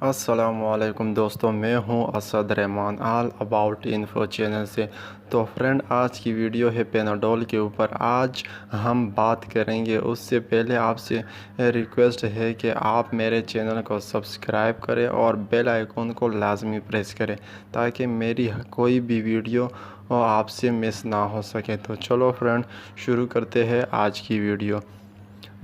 अस्सलाम वालेकुम दोस्तों, मैं हूं Asad Rahman all about info channel से। तो फ्रेंड, आज की वीडियो है पेनाडोल के ऊपर। आज हम बात करेंगे। उससे पहले आपसे रिक्वेस्ट है कि आप मेरे चैनल को सब्सक्राइब करें और बेल आइकन को लाजमी प्रेस करें ताकि मेरी कोई भी वीडियो आपसे मिस ना हो सके। तो चलो फ्रेंड, शुरू करते हैं आज की वीडियो।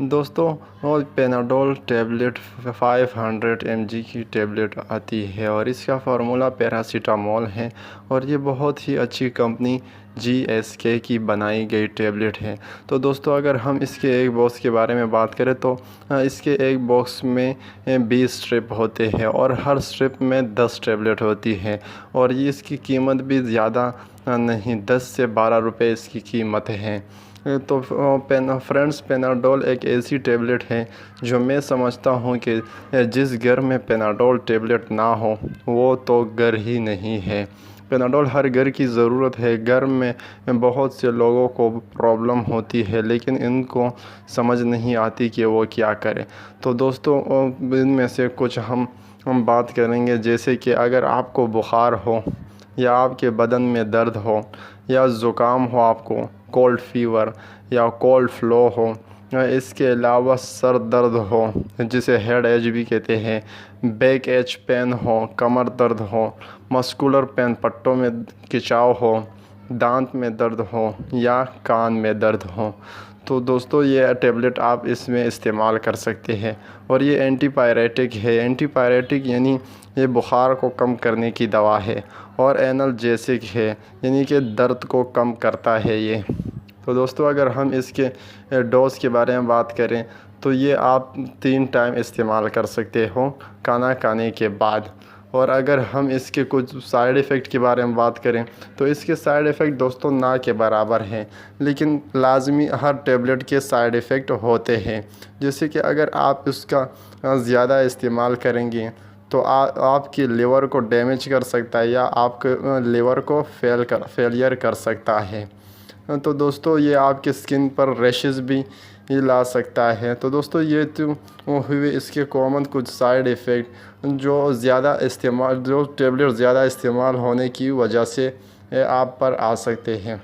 दोस्तों, और पेनाडोल टेबलेट 500 mg की टेबलेट आती है और इसका फार्मूला पैरासीटामोल है और ये बहुत ही अच्छी कंपनी GSK की बनाई गई टेबलेट है। तो दोस्तों, अगर हम इसके एक बॉक्स के बारे में बात करें तो इसके एक बॉक्स में 20 स्ट्रिप होते हैं और हर स्ट्रिप में 10 टेबलेट होती है और ये इसकी कीमत भी ज़्यादा नहीं, 10 से 12 रुपये इसकी कीमत है। तो फ्रेंड्स, पेनाडोल एक ऐसी टेबलेट है जो मैं समझता हूँ कि जिस घर में पेनाडोल टेबलेट ना हो वो तो घर ही नहीं है। पेनाडोल हर घर की ज़रूरत है। घर में बहुत से लोगों को प्रॉब्लम होती है लेकिन इनको समझ नहीं आती कि वो क्या करें। तो दोस्तों, इनमें से कुछ हम बात करेंगे, जैसे कि अगर आपको बुखार हो या आपके बदन में दर्द हो या ज़ुकाम हो, आपको कोल्ड फीवर या कोल्ड फ्लो हो, इसके अलावा सर दर्द हो जिसे हेड एच भी कहते हैं, बैक एच पेन हो, कमर दर्द हो, मस्कुलर पेन पट्टों में खिंचाव हो, दांत में दर्द हो या कान में दर्द हो, तो दोस्तों ये टेबलेट आप इसमें इस्तेमाल कर सकते हैं। और ये एंटीपायरेटिक है। एंटीपायरेटिक यानी ये बुखार को कम करने की दवा है और एनाल्जेसिक है यानी कि दर्द को कम करता है ये। तो दोस्तों, अगर हम इसके डोज के बारे में बात करें तो ये आप 3 टाइम इस्तेमाल कर सकते हो खाना खाने के बाद। और अगर हम इसके कुछ साइड इफ़ेक्ट के बारे में बात करें तो इसके साइड इफ़ेक्ट दोस्तों ना के बराबर हैं, लेकिन लाजमी हर टेबलेट के साइड इफ़ेक्ट होते हैं। जैसे कि अगर आप इसका ज़्यादा इस्तेमाल करेंगे तो आपके लिवर को डैमेज कर सकता है या आपके लिवर को फेलियर कर सकता है। तो दोस्तों, ये आपके स्किन पर रैशेस भी ये ला सकता है। तो दोस्तों, ये तो हुए इसके कॉमन कुछ साइड इफ़ेक्ट जो टेबलेट ज़्यादा इस्तेमाल होने की वजह से आप पर आ सकते हैं।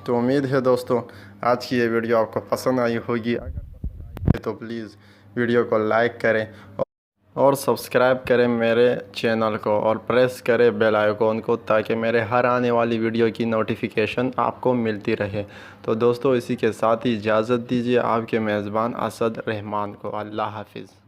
तो उम्मीद है दोस्तों आज की ये वीडियो आपको पसंद आई होगी। अगर पसंद आई है तो प्लीज़ वीडियो को लाइक करें और सब्सक्राइब करें मेरे चैनल को और प्रेस करें बेल आइकन को ताकि मेरे हर आने वाली वीडियो की नोटिफिकेशन आपको मिलती रहे। तो दोस्तों, इसी के साथ ही इजाज़त दीजिए आपके मेज़बान असद रहमान को। अल्लाह हाफिज़।